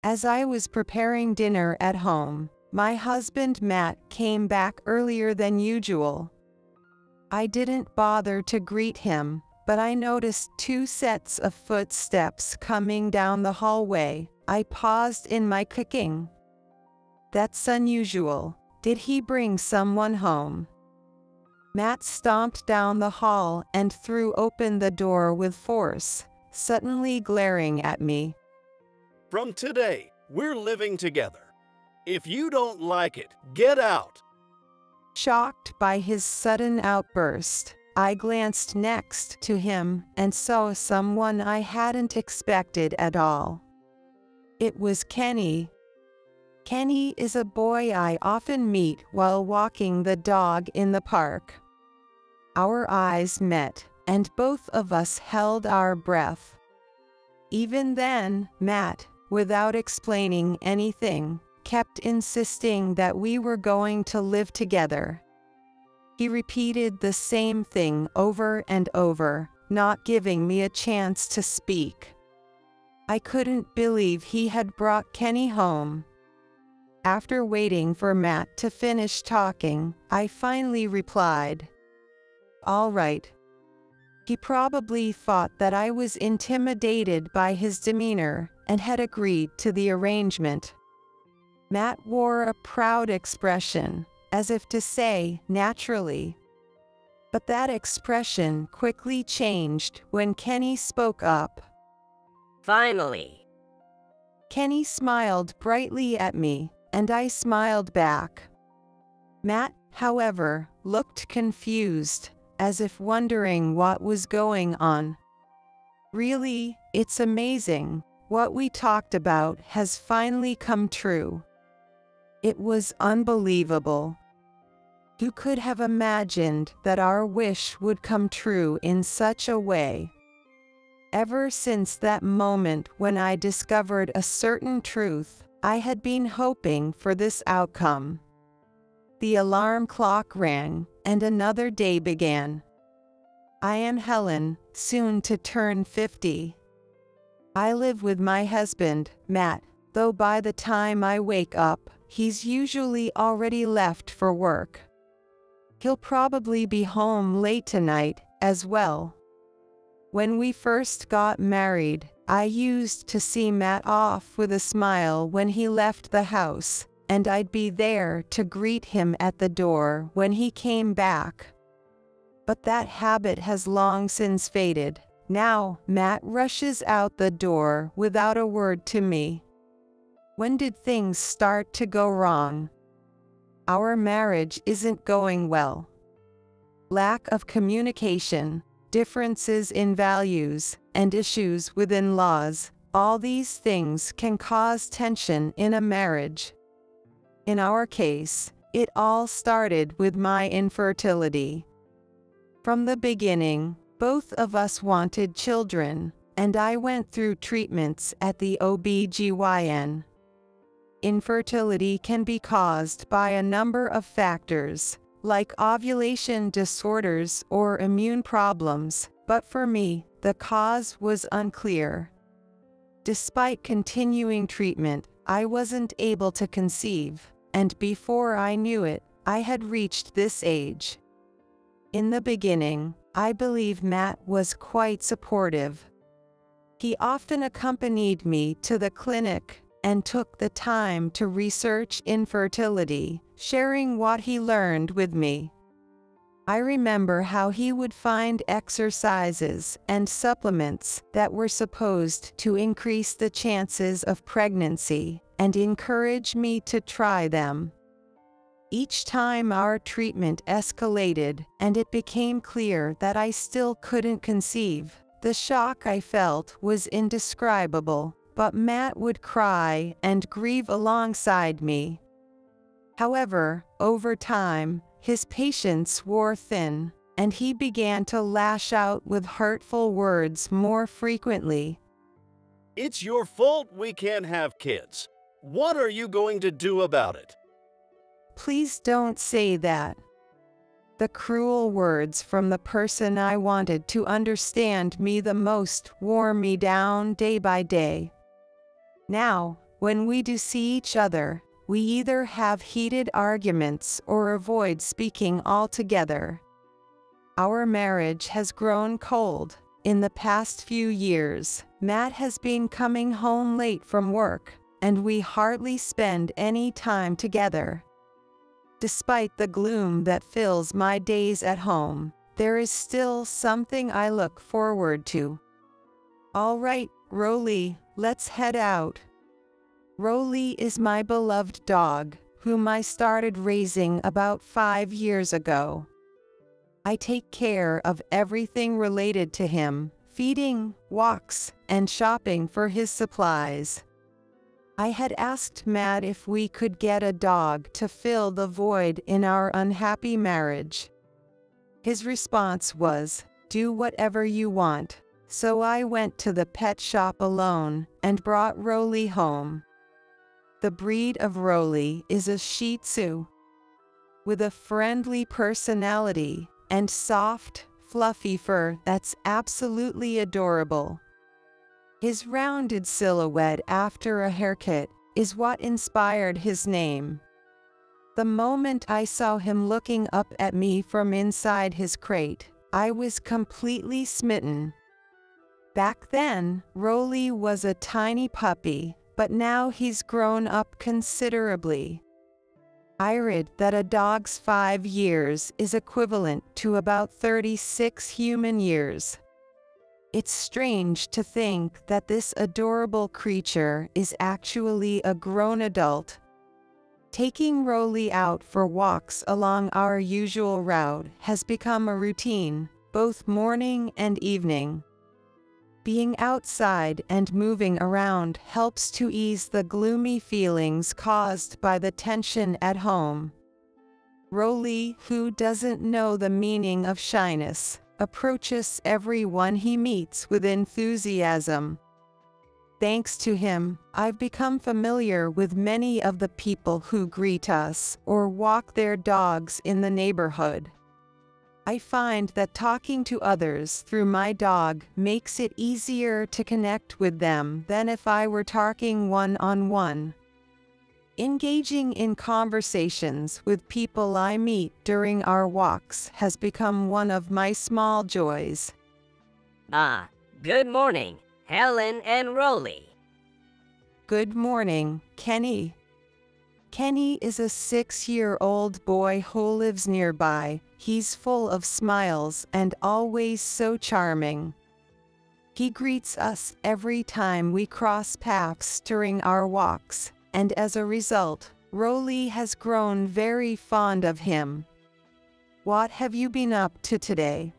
As I was preparing dinner at home, my husband Matt came back earlier than usual. I didn't bother to greet him, but I noticed two sets of footsteps coming down the hallway. I paused in my cooking. That's unusual. Did he bring someone home? Matt stomped down the hall and threw open the door with force, suddenly glaring at me. From today, we're living together. If you don't like it, get out. Shocked by his sudden outburst, I glanced next to him and saw someone I hadn't expected at all. It was Kenny. Kenny is a boy I often meet while walking the dog in the park. Our eyes met, and both of us held our breath. Even then, Matt, without explaining anything, kept insisting that we were going to live together. He repeated the same thing over and over, not giving me a chance to speak. I couldn't believe he had brought Kenny home. After waiting for Matt to finish talking, I finally replied, "All right." He probably thought that I was intimidated by his demeanor and had agreed to the arrangement. Matt wore a proud expression, as if to say, "Naturally." But that expression quickly changed when Kenny spoke up. Finally. Kenny smiled brightly at me, and I smiled back. Matt, however, looked confused, as if wondering what was going on. Really, it's amazing. What we talked about has finally come true. It was unbelievable. Who could have imagined that our wish would come true in such a way? Ever since that moment when I discovered a certain truth, I had been hoping for this outcome. The alarm clock rang, and another day began. I am Helen, soon to turn 50. I live with my husband, Matt, though by the time I wake up, he's usually already left for work. He'll probably be home late tonight, as well. When we first got married, I used to see Matt off with a smile when he left the house, and I'd be there to greet him at the door when he came back. But that habit has long since faded. Now, Matt rushes out the door without a word to me. When did things start to go wrong? Our marriage isn't going well. Lack of communication, differences in values, and issues with in-laws, all these things can cause tension in a marriage. In our case, it all started with my infertility. From the beginning, both of us wanted children, and I went through treatments at the OB/GYN. Infertility can be caused by a number of factors, like ovulation disorders or immune problems, but for me, the cause was unclear. Despite continuing treatment, I wasn't able to conceive, and before I knew it, I had reached this age. In the beginning, I believe Matt was quite supportive. He often accompanied me to the clinic and took the time to research infertility, sharing what he learned with me. I remember how he would find exercises and supplements that were supposed to increase the chances of pregnancy and encourage me to try them. Each time our treatment escalated and it became clear that I still couldn't conceive, the shock I felt was indescribable, but Matt would cry and grieve alongside me. However, over time, his patience wore thin, and he began to lash out with hurtful words more frequently. It's your fault we can't have kids. What are you going to do about it? Please don't say that. The cruel words from the person I wanted to understand me the most wore me down day by day. Now, When we do see each other, we either have heated arguments or avoid speaking altogether. Our marriage has grown cold. In the past few years, Matt has been coming home late from work, and we hardly spend any time together. Despite the gloom that fills my days at home, there is still something I look forward to. All right, Rolly, let's head out. Rolly is my beloved dog, whom I started raising about 5 years ago. I take care of everything related to him, feeding, walks, and shopping for his supplies. I had asked Matt if we could get a dog to fill the void in our unhappy marriage. His response was, "Do whatever you want." So I went to the pet shop alone and brought Rolly home. The breed of Rolly is a Shih Tzu. With a friendly personality and soft, fluffy fur that's absolutely adorable. His rounded silhouette after a haircut is what inspired his name. The moment I saw him looking up at me from inside his crate, I was completely smitten. Back then, Rolly was a tiny puppy, but now he's grown up considerably. I read that a dog's 5 years is equivalent to about 36 human years. It's strange to think that this adorable creature is actually a grown adult. Taking Rolly out for walks along our usual route has become a routine, both morning and evening. Being outside and moving around helps to ease the gloomy feelings caused by the tension at home. Rolly, who doesn't know the meaning of shyness, approaches everyone he meets with enthusiasm. Thanks to him, I've become familiar with many of the people who greet us or walk their dogs in the neighborhood. I find that talking to others through my dog makes it easier to connect with them than if I were talking one-on-one. Engaging in conversations with people I meet during our walks has become one of my small joys. Good morning, Helen and Rolly. Good morning, Kenny. Kenny is a 6-year-old boy who lives nearby. He's full of smiles and always so charming. He greets us every time we cross paths during our walks, and as a result, Rolly has grown very fond of him. What have you been up to today?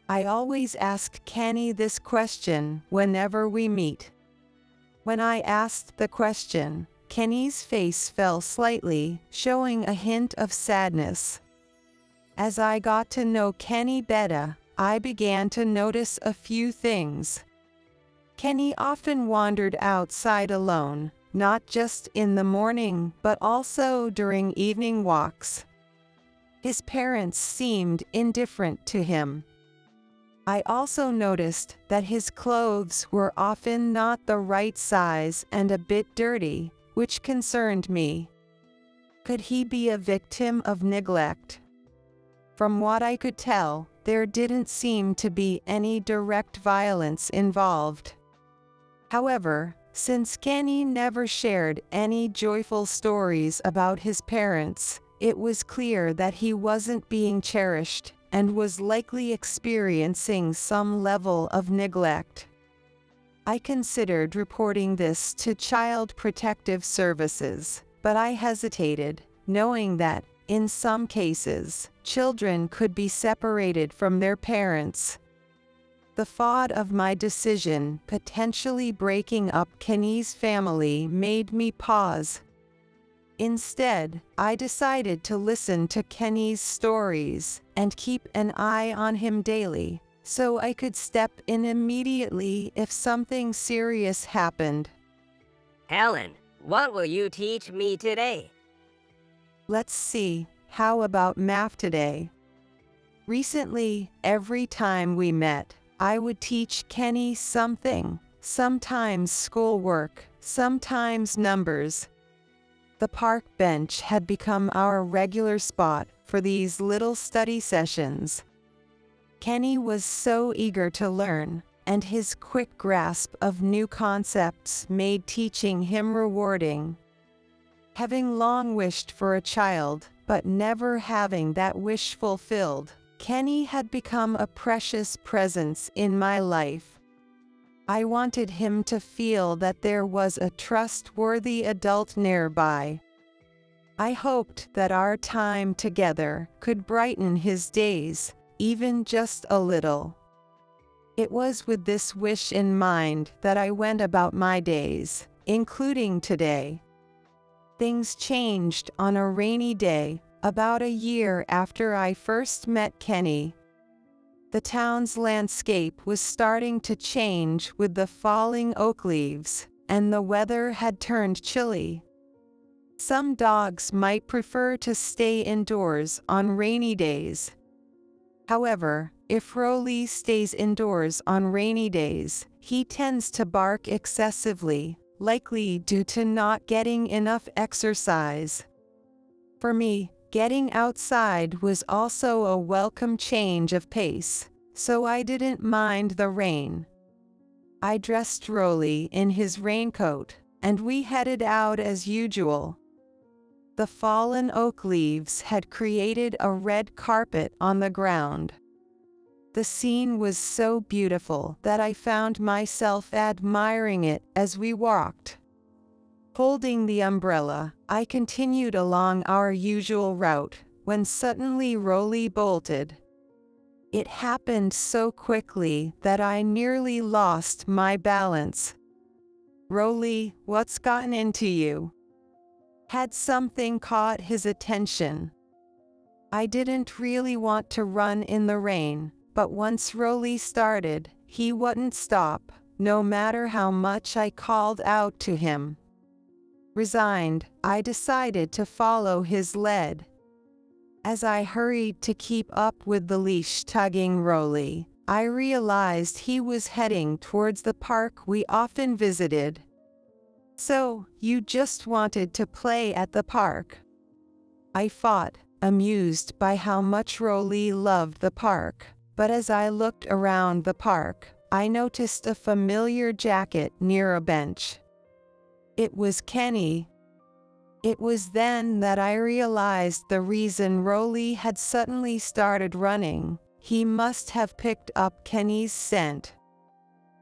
I always ask Kenny this question whenever we meet. When I asked the question, Kenny's face fell slightly, showing a hint of sadness. As I got to know Kenny better, I began to notice a few things. Kenny often wandered outside alone, not just in the morning but also during evening walks. His parents seemed indifferent to him. I also noticed that his clothes were often not the right size and a bit dirty, which concerned me. Could he be a victim of neglect? From what I could tell, there didn't seem to be any direct violence involved. However, since Kenny never shared any joyful stories about his parents, it was clear that he wasn't being cherished and was likely experiencing some level of neglect. I considered reporting this to Child Protective Services, but I hesitated, knowing that, in some cases, children could be separated from their parents. The thought of my decision potentially breaking up Kenny's family made me pause. Instead, I decided to listen to Kenny's stories and keep an eye on him daily, so I could step in immediately if something serious happened. Helen, what will you teach me today? Let's see, how about math today? Recently, every time we met, I would teach Kenny something, sometimes schoolwork, sometimes numbers. The park bench had become our regular spot for these little study sessions. Kenny was so eager to learn, and his quick grasp of new concepts made teaching him rewarding. Having long wished for a child, but never having that wish fulfilled, Kenny had become a precious presence in my life. I wanted him to feel that there was a trustworthy adult nearby. I hoped that our time together could brighten his days, even just a little. It was with this wish in mind that I went about my days, including today. Things changed on a rainy day, about a year after I first met Kenny. The town's landscape was starting to change with the falling oak leaves, and the weather had turned chilly. Some dogs might prefer to stay indoors on rainy days. However, if Rolly stays indoors on rainy days, he tends to bark excessively, likely due to not getting enough exercise. For me, getting outside was also a welcome change of pace, so I didn't mind the rain. I dressed Rolly in his raincoat, and we headed out as usual. The fallen oak leaves had created a red carpet on the ground. The scene was so beautiful that I found myself admiring it as we walked. Holding the umbrella, I continued along our usual route, when suddenly Rolly bolted. It happened so quickly that I nearly lost my balance. "Rolly, what's gotten into you?" Had something caught his attention? I didn't really want to run in the rain, but once Rolly started, he wouldn't stop, no matter how much I called out to him. Resigned, I decided to follow his lead. As I hurried to keep up with the leash-tugging Rolly, I realized he was heading towards the park we often visited. "So, you just wanted to play at the park?" I thought, amused by how much Rolly loved the park, but as I looked around the park, I noticed a familiar jacket near a bench. It was Kenny. It was then that I realized the reason Rolly had suddenly started running. He must have picked up Kenny's scent.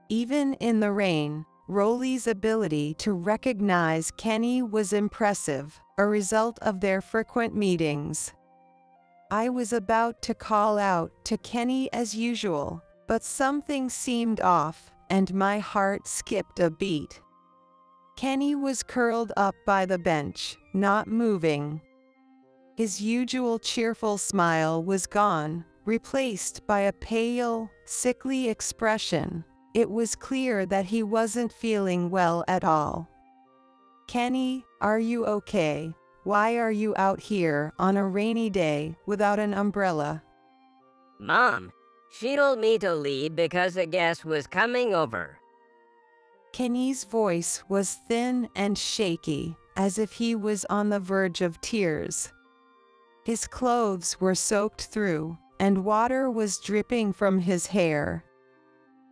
Even in the rain, Rolly's ability to recognize Kenny was impressive, a result of their frequent meetings. I was about to call out to Kenny as usual, but something seemed off, and my heart skipped a beat. Kenny was curled up by the bench, not moving. His usual cheerful smile was gone, replaced by a pale, sickly expression. It was clear that he wasn't feeling well at all. "Kenny, are you okay? Why are you out here on a rainy day without an umbrella?" Mom, she told me to leave because a guest was coming over. Kenny's voice was thin and shaky, as if he was on the verge of tears. His clothes were soaked through, and water was dripping from his hair.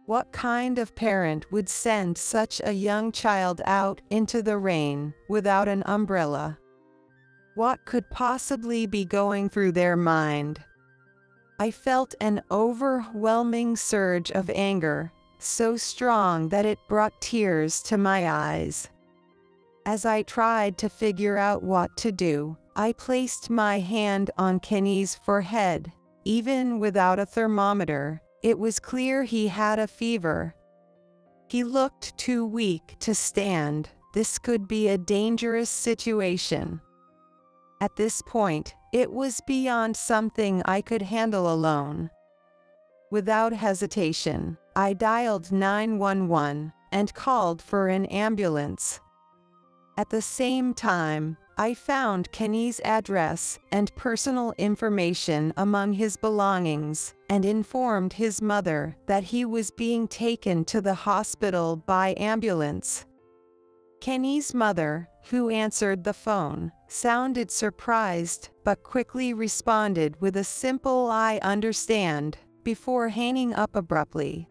What kind of parent would send such a young child out into the rain without an umbrella? What could possibly be going through their mind? I felt an overwhelming surge of anger, so strong that it brought tears to my eyes. As I tried to figure out what to do, I placed my hand on Kenny's forehead. Even without a thermometer, it was clear he had a fever. He looked too weak to stand. This could be a dangerous situation. At this point, it was beyond something I could handle alone. Without hesitation, I dialed 911 and called for an ambulance. At the same time, I found Kenny's address and personal information among his belongings and informed his mother that he was being taken to the hospital by ambulance. Kenny's mother, who answered the phone, sounded surprised but quickly responded with a simple "I understand," before hanging up abruptly.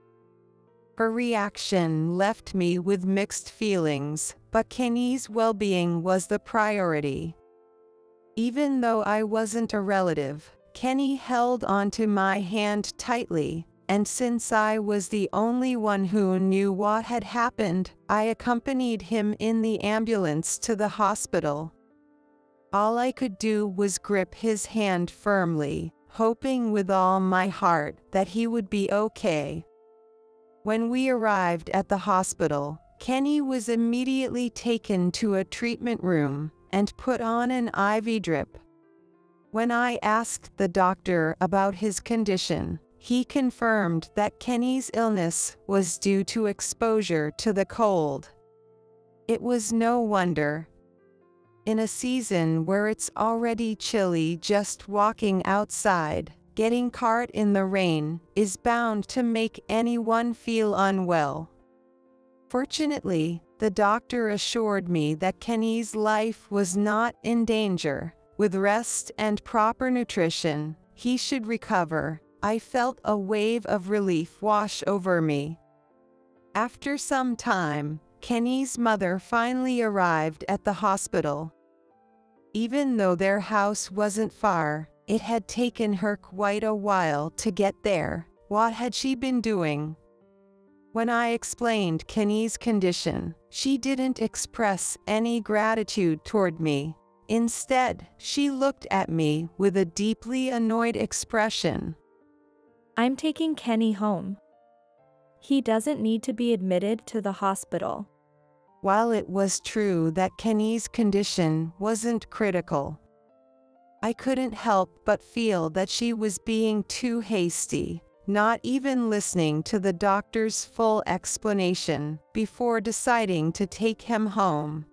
Her reaction left me with mixed feelings, but Kenny's well-being was the priority. Even though I wasn't a relative, Kenny held onto my hand tightly, and since I was the only one who knew what had happened, I accompanied him in the ambulance to the hospital. All I could do was grip his hand firmly, hoping with all my heart that he would be okay. When we arrived at the hospital, Kenny was immediately taken to a treatment room and put on an IV drip. When I asked the doctor about his condition, he confirmed that Kenny's illness was due to exposure to the cold. It was no wonder. In a season where it's already chilly just walking outside, getting caught in the rain is bound to make anyone feel unwell. Fortunately, the doctor assured me that Kenny's life was not in danger. With rest and proper nutrition, he should recover. I felt a wave of relief wash over me. After some time, Kenny's mother finally arrived at the hospital. Even though their house wasn't far, it had taken her quite a while to get there. What had she been doing? When I explained Kenny's condition, she didn't express any gratitude toward me. Instead, she looked at me with a deeply annoyed expression. "I'm taking Kenny home. He doesn't need to be admitted to the hospital." While it was true that Kenny's condition wasn't critical, I couldn't help but feel that she was being too hasty, not even listening to the doctor's full explanation before deciding to take him home.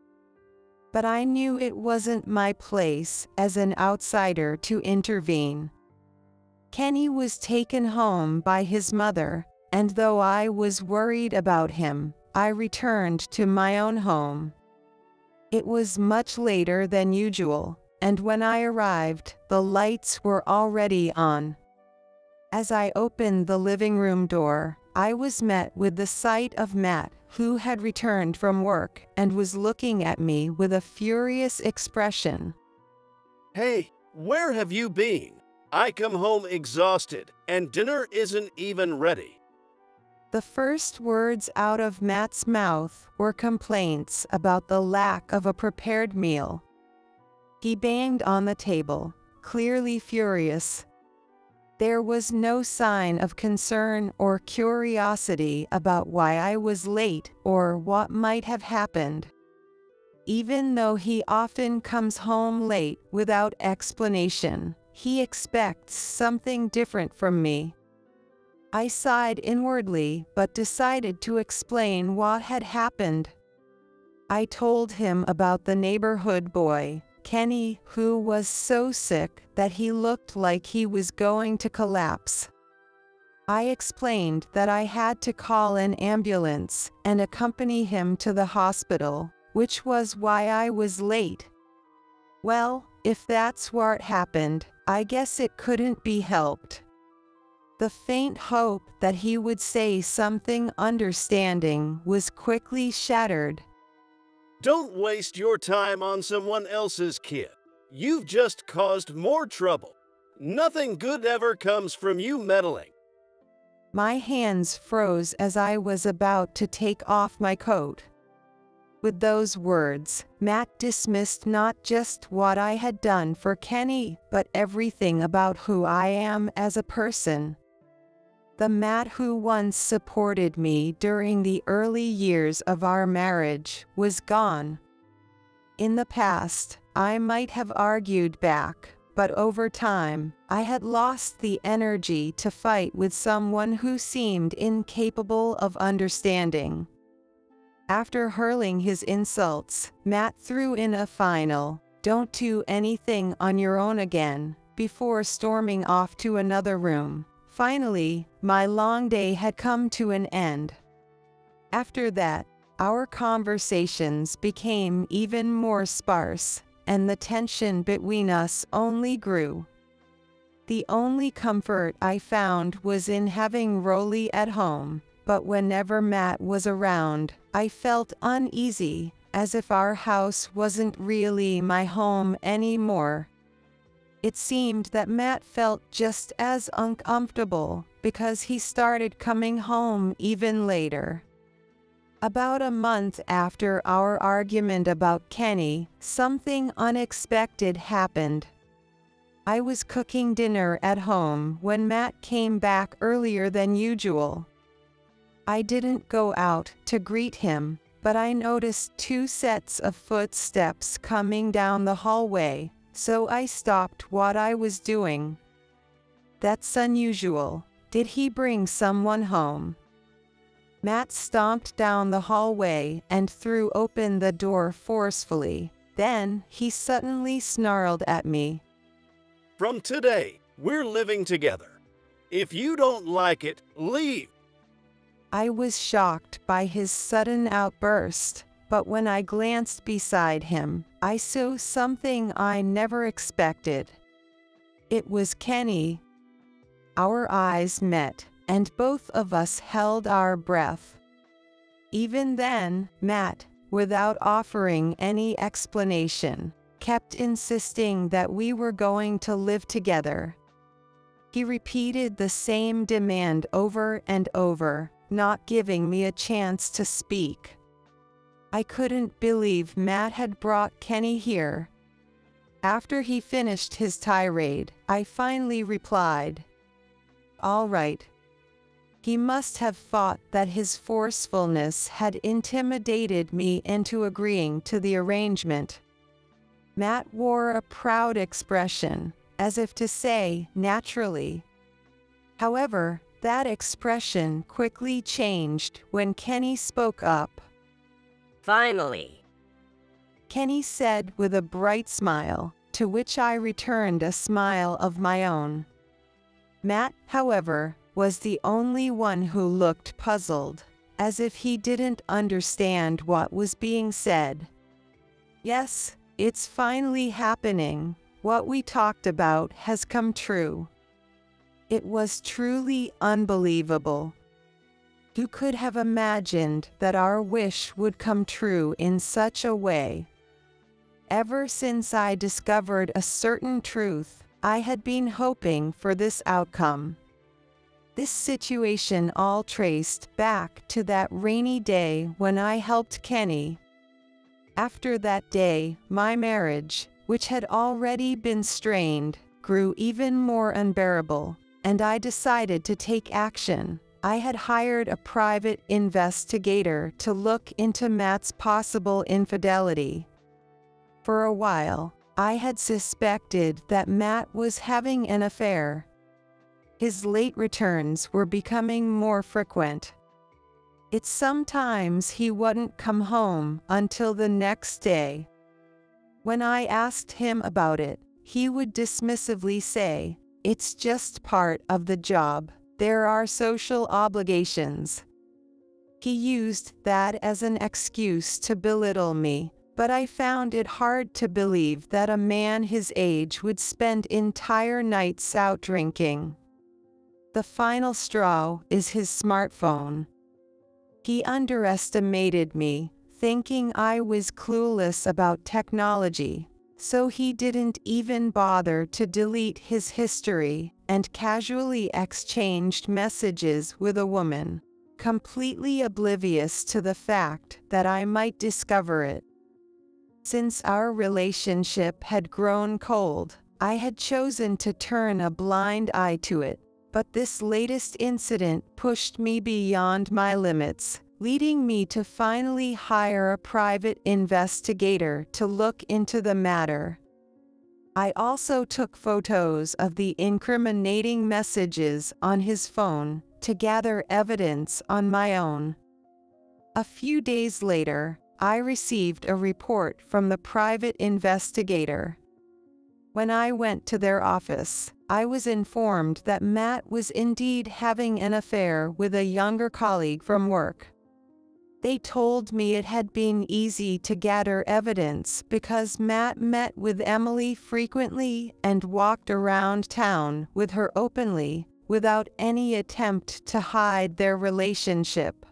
But I knew it wasn't my place as an outsider to intervene. Kenny was taken home by his mother, and though I was worried about him, I returned to my own home. It was much later than usual, and when I arrived, the lights were already on. As I opened the living room door, I was met with the sight of Matt, who had returned from work and was looking at me with a furious expression. Hey, where have you been? I come home exhausted, and dinner isn't even ready. The first words out of Matt's mouth were complaints about the lack of a prepared meal. He banged on the table, clearly furious. There was no sign of concern or curiosity about why I was late or what might have happened. Even though he often comes home late without explanation, he expects something different from me. I sighed inwardly but decided to explain what had happened. I told him about the neighborhood boy, Kenny, who was so sick that he looked like he was going to collapse. I explained that I had to call an ambulance and accompany him to the hospital, which was why I was late. Well, if that's what happened, I guess it couldn't be helped. The faint hope that he would say something understanding was quickly shattered. Don't waste your time on someone else's kid. You've just caused more trouble. Nothing good ever comes from you meddling. My hands froze as I was about to take off my coat. With those words, Matt dismissed not just what I had done for Kenny, but everything about who I am as a person. The Matt who once supported me during the early years of our marriage was gone. In the past, I might have argued back, but over time, I had lost the energy to fight with someone who seemed incapable of understanding. After hurling his insults, Matt threw in a final, "Don't do anything on your own again," before storming off to another room. Finally, my long day had come to an end. After that, our conversations became even more sparse, and the tension between us only grew. The only comfort I found was in having Rolly at home, but whenever Matt was around, I felt uneasy, as if our house wasn't really my home anymore. It seemed that Matt felt just as uncomfortable because he started coming home even later. About a month after our argument about Kenny, something unexpected happened. I was cooking dinner at home when Matt came back earlier than usual. I didn't go out to greet him, but I noticed 2 sets of footsteps coming down the hallway, so I stopped what I was doing. "That's unusual. Did he bring someone home?" Matt stomped down the hallway and threw open the door forcefully. Then he suddenly snarled at me. From today, we're living together. If you don't like it, leave. I was shocked by his sudden outburst, but when I glanced beside him, I saw something I never expected. It was Kenny. Our eyes met, and both of us held our breath. Even then, Matt, without offering any explanation, kept insisting that we were going to live together. He repeated the same demand over and over, not giving me a chance to speak. I couldn't believe Matt had brought Kenny here. After he finished his tirade, I finally replied, "All right." He must have thought that his forcefulness had intimidated me into agreeing to the arrangement. Matt wore a proud expression, as if to say, "Naturally." However, that expression quickly changed when Kenny spoke up. Finally, Kenny said with a bright smile, to which I returned a smile of my own. Matt, however, was the only one who looked puzzled, as if he didn't understand what was being said. "Yes, it's finally happening. What we talked about has come true." It was truly unbelievable. Who could have imagined that our wish would come true in such a way? Ever since I discovered a certain truth, I had been hoping for this outcome. This situation all traced back to that rainy day when I helped Kenny. After that day, my marriage, which had already been strained, grew even more unbearable, and I decided to take action. I had hired a private investigator to look into Matt's possible infidelity. For a while, I had suspected that Matt was having an affair. His late returns were becoming more frequent. It's sometimes he wouldn't come home until the next day. When I asked him about it, he would dismissively say, "It's just part of the job. There are social obligations." He used that as an excuse to belittle me, but I found it hard to believe that a man his age would spend entire nights out drinking. The final straw is his smartphone. He underestimated me, thinking I was clueless about technology, so he didn't even bother to delete his history and casually exchanged messages with a woman, completely oblivious to the fact that I might discover it. Since our relationship had grown cold, I had chosen to turn a blind eye to it. But this latest incident pushed me beyond my limits, leading me to finally hire a private investigator to look into the matter. I also took photos of the incriminating messages on his phone to gather evidence on my own. A few days later, I received a report from the private investigator. When I went to their office, I was informed that Matt was indeed having an affair with a younger colleague from work. They told me it had been easy to gather evidence because Matt met with Emily frequently and walked around town with her openly, without any attempt to hide their relationship.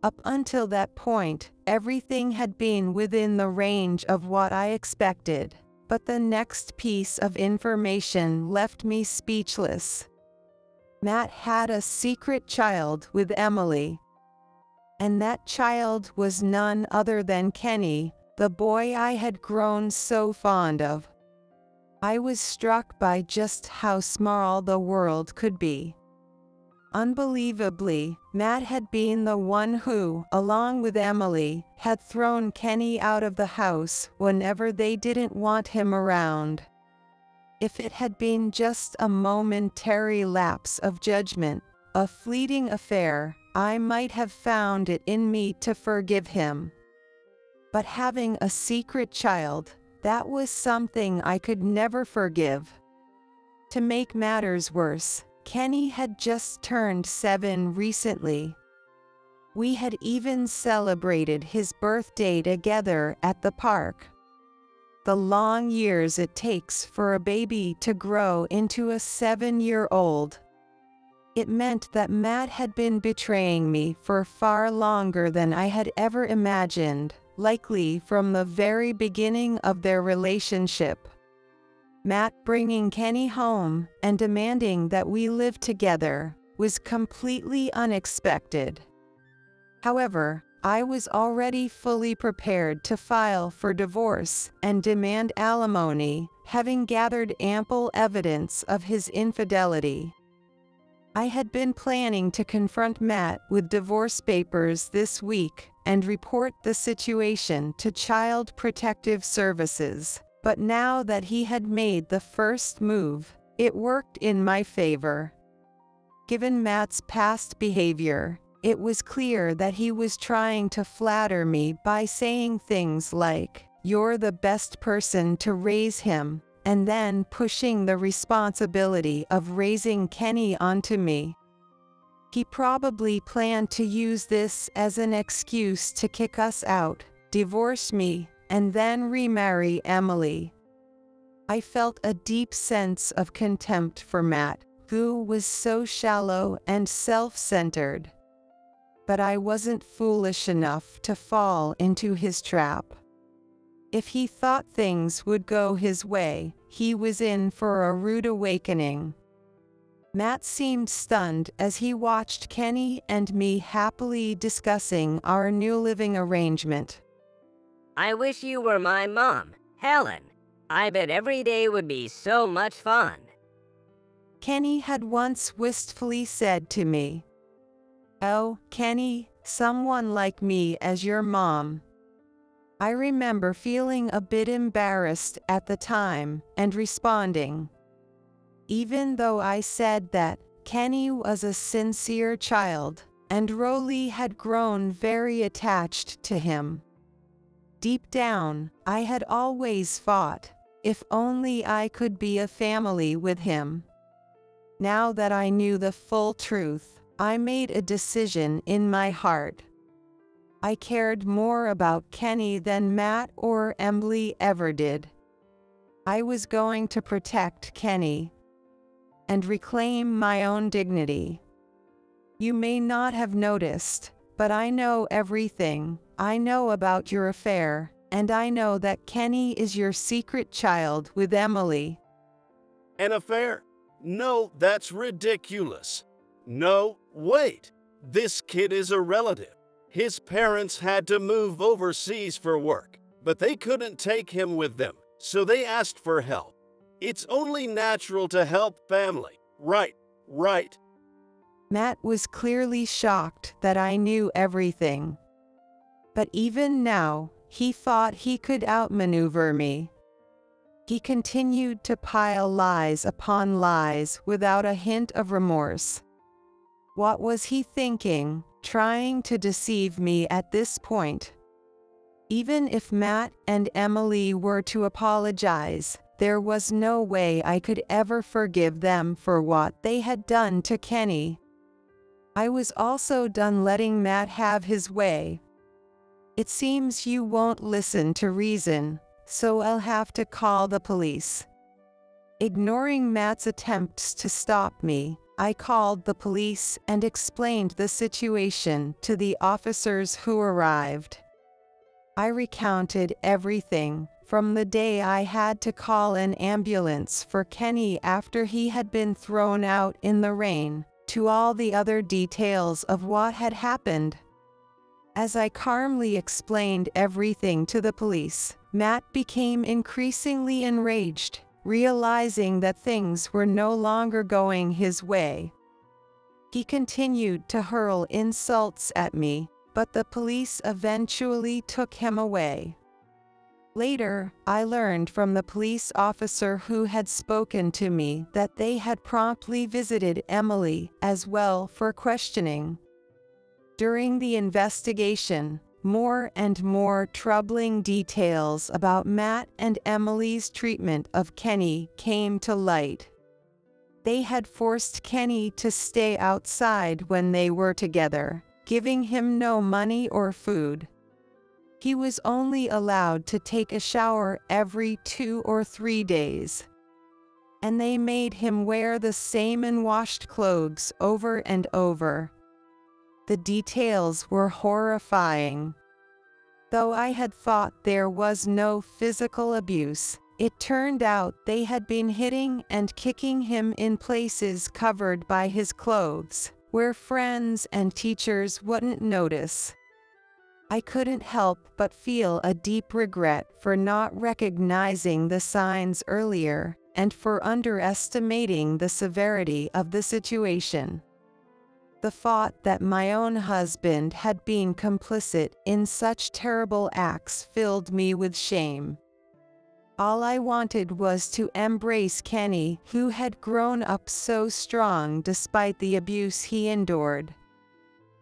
Up until that point, everything had been within the range of what I expected, but the next piece of information left me speechless. Matt had a secret child with Emily. And that child was none other than Kenny, the boy I had grown so fond of. I was struck by just how small the world could be. Unbelievably, Matt had been the one who, along with Emily, had thrown Kenny out of the house whenever they didn't want him around. If it had been just a momentary lapse of judgment, a fleeting affair, I might have found it in me to forgive him. But having a secret child, that was something I could never forgive. To make matters worse, Kenny had just turned 7 recently. We had even celebrated his birthday together at the park. The long years it takes for a baby to grow into a 7-year-old. It meant that Matt had been betraying me for far longer than I had ever imagined, likely from the very beginning of their relationship. Matt bringing Kenny home and demanding that we live together was completely unexpected. However, I was already fully prepared to file for divorce and demand alimony, having gathered ample evidence of his infidelity. I had been planning to confront Matt with divorce papers this week and report the situation to Child Protective Services, but now that he had made the first move, it worked in my favor. Given Matt's past behavior, it was clear that he was trying to flatter me by saying things like, "You're the best person to raise him," and then pushing the responsibility of raising Kenny onto me. He probably planned to use this as an excuse to kick us out, divorce me, and then remarry Emily. I felt a deep sense of contempt for Matt, who was so shallow and self-centered. But I wasn't foolish enough to fall into his trap. If he thought things would go his way, he was in for a rude awakening. Matt seemed stunned as he watched Kenny and me happily discussing our new living arrangement. I wish you were my mom, Helen. I bet every day would be so much fun. Kenny had once wistfully said to me, "Oh, Kenny, someone like me as your mom." I remember feeling a bit embarrassed at the time and responding. Even though I said that, Kenny was a sincere child, and Rolly had grown very attached to him. Deep down, I had always thought, if only I could be a family with him. Now that I knew the full truth, I made a decision in my heart. I cared more about Kenny than Matt or Emily ever did. I was going to protect Kenny and reclaim my own dignity. You may not have noticed, but I know everything. I know about your affair, and I know that Kenny is your secret child with Emily. An affair? No, that's ridiculous. No, wait. This kid is a relative. His parents had to move overseas for work, but they couldn't take him with them, so they asked for help. It's only natural to help family. Right. Matt was clearly shocked that I knew everything. But even now, he thought he could outmaneuver me. He continued to pile lies upon lies without a hint of remorse. What was he thinking, trying to deceive me at this point? Even if Matt and Emily were to apologize, there was no way I could ever forgive them for what they had done to Kenny. I was also done letting Matt have his way. It seems you won't listen to reason, so I'll have to call the police. Ignoring Matt's attempts to stop me, I called the police and explained the situation to the officers who arrived. I recounted everything, from the day I had to call an ambulance for Kenny after he had been thrown out in the rain, to all the other details of what had happened. As I calmly explained everything to the police, Matt became increasingly enraged, realizing that things were no longer going his way. He continued to hurl insults at me, but the police eventually took him away. Later, I learned from the police officer who had spoken to me that they had promptly visited Emily as well for questioning. During the investigation, more and more troubling details about Matt and Emily's treatment of Kenny came to light. They had forced Kenny to stay outside when they were together, giving him no money or food. He was only allowed to take a shower every 2 or 3 days. And they made him wear the same unwashed clothes over and over. The details were horrifying. Though I had thought there was no physical abuse, it turned out they had been hitting and kicking him in places covered by his clothes, where friends and teachers wouldn't notice. I couldn't help but feel a deep regret for not recognizing the signs earlier, and for underestimating the severity of the situation. The thought that my own husband had been complicit in such terrible acts filled me with shame. All I wanted was to embrace Kenny, who had grown up so strong despite the abuse he endured.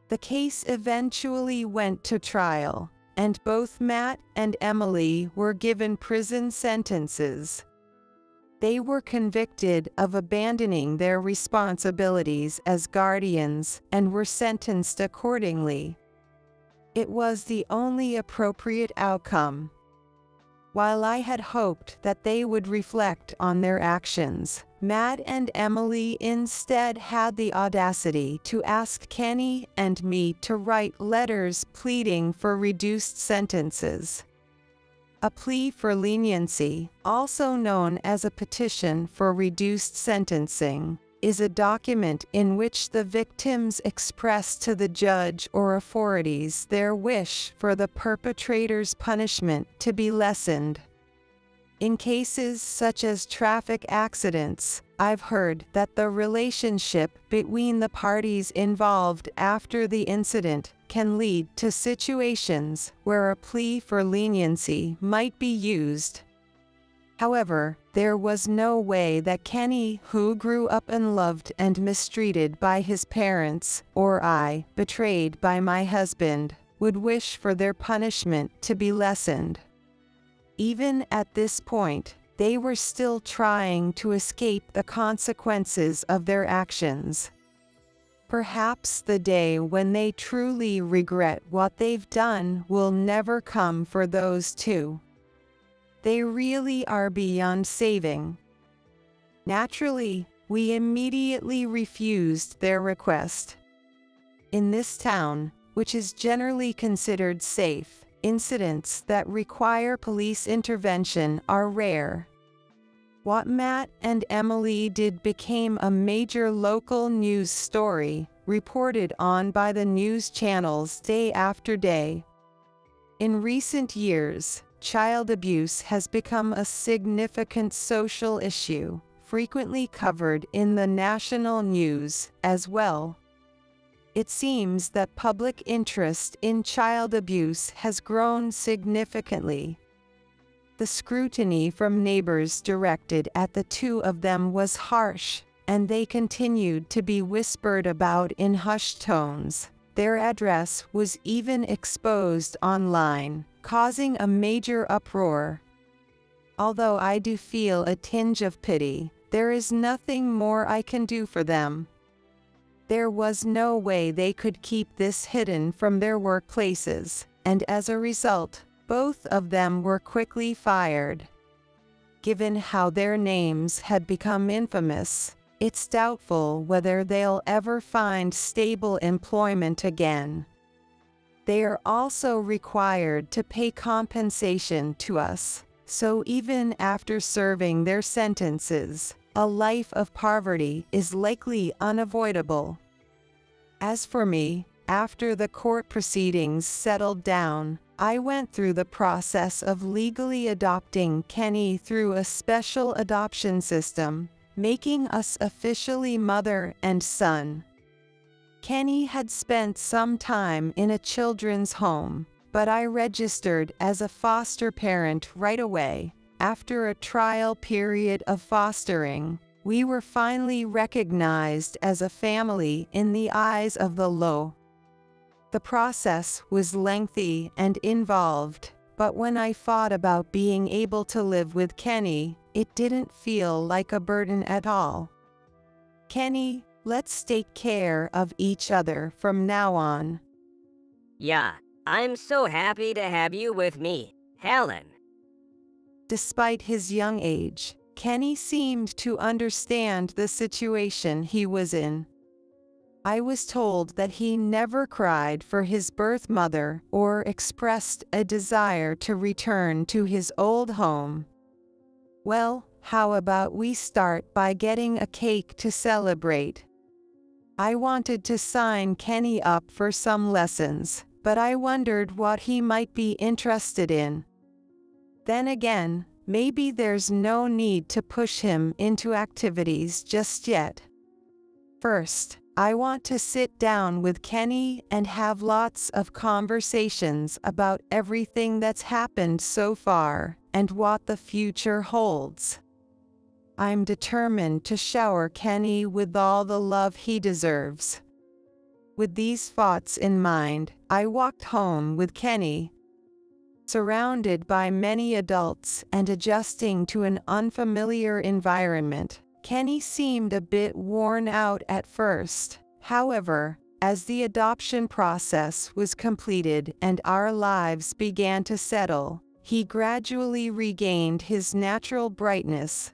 The case eventually went to trial, and both Matt and Emily were given prison sentences. They were convicted of abandoning their responsibilities as guardians and were sentenced accordingly. It was the only appropriate outcome. While I had hoped that they would reflect on their actions, Matt and Emily instead had the audacity to ask Kenny and me to write letters pleading for reduced sentences. A plea for leniency, also known as a petition for reduced sentencing, is a document in which the victims express to the judge or authorities their wish for the perpetrator's punishment to be lessened. In cases such as traffic accidents, I've heard that the relationship between the parties involved after the incident can lead to situations where a plea for leniency might be used. However, there was no way that Kenny, who grew up unloved and mistreated by his parents, or I, betrayed by my husband, would wish for their punishment to be lessened. Even at this point, they were still trying to escape the consequences of their actions. Perhaps the day when they truly regret what they've done will never come for those two. They really are beyond saving. Naturally, we immediately refused their request. In this town, which is generally considered safe, incidents that require police intervention are rare. What Matt and Emily did became a major local news story, reported on by the news channels day after day. In recent years, child abuse has become a significant social issue, frequently covered in the national news as well. It seems that public interest in child abuse has grown significantly. The scrutiny from neighbors directed at the two of them was harsh, and they continued to be whispered about in hushed tones. Their address was even exposed online, causing a major uproar. Although I do feel a tinge of pity, there is nothing more I can do for them. There was no way they could keep this hidden from their workplaces, and as a result, both of them were quickly fired. Given how their names had become infamous, it's doubtful whether they'll ever find stable employment again. They are also required to pay compensation to us, so even after serving their sentences, a life of poverty is likely unavoidable. As for me, after the court proceedings settled down, I went through the process of legally adopting Kenny through a special adoption system, making us officially mother and son. Kenny had spent some time in a children's home, but I registered as a foster parent right away. After a trial period of fostering, we were finally recognized as a family in the eyes of the law. The process was lengthy and involved, but when I thought about being able to live with Kenny, it didn't feel like a burden at all. Kenny, let's take care of each other from now on. Yeah, I'm so happy to have you with me, Helen. Despite his young age, Kenny seemed to understand the situation he was in. I was told that he never cried for his birth mother or expressed a desire to return to his old home. Well, how about we start by getting a cake to celebrate? I wanted to sign Kenny up for some lessons, but I wondered what he might be interested in. Then again, maybe there's no need to push him into activities just yet. First, I want to sit down with Kenny and have lots of conversations about everything that's happened so far and what the future holds. I'm determined to shower Kenny with all the love he deserves. With these thoughts in mind, I walked home with Kenny. Surrounded by many adults and adjusting to an unfamiliar environment, Kenny seemed a bit worn out at first. However, as the adoption process was completed and our lives began to settle, he gradually regained his natural brightness.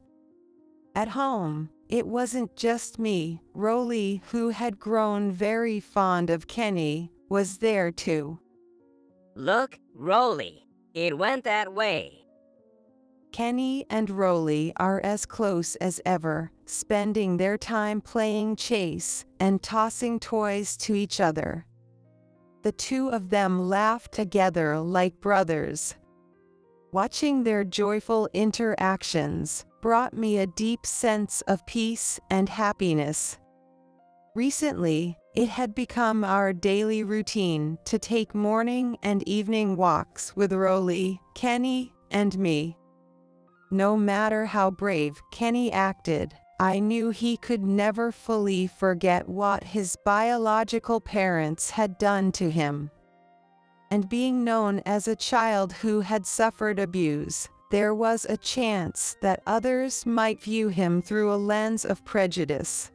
At home, it wasn't just me. Rolly, who had grown very fond of Kenny, was there too. Look, Rolly, it went that way. Kenny and Rolly are as close as ever, spending their time playing chase and tossing toys to each other. The two of them laugh together like brothers. Watching their joyful interactions brought me a deep sense of peace and happiness. Recently, it had become our daily routine to take morning and evening walks with Rolly, Kenny, and me. No matter how brave Kenny acted, I knew he could never fully forget what his biological parents had done to him. And being known as a child who had suffered abuse, there was a chance that others might view him through a lens of prejudice.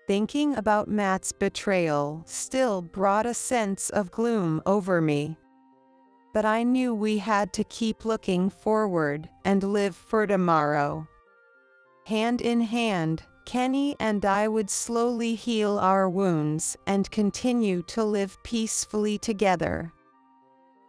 Thinking about Matt's betrayal still brought a sense of gloom over me. But I knew we had to keep looking forward and live for tomorrow. Hand in hand, Kenny and I would slowly heal our wounds and continue to live peacefully together.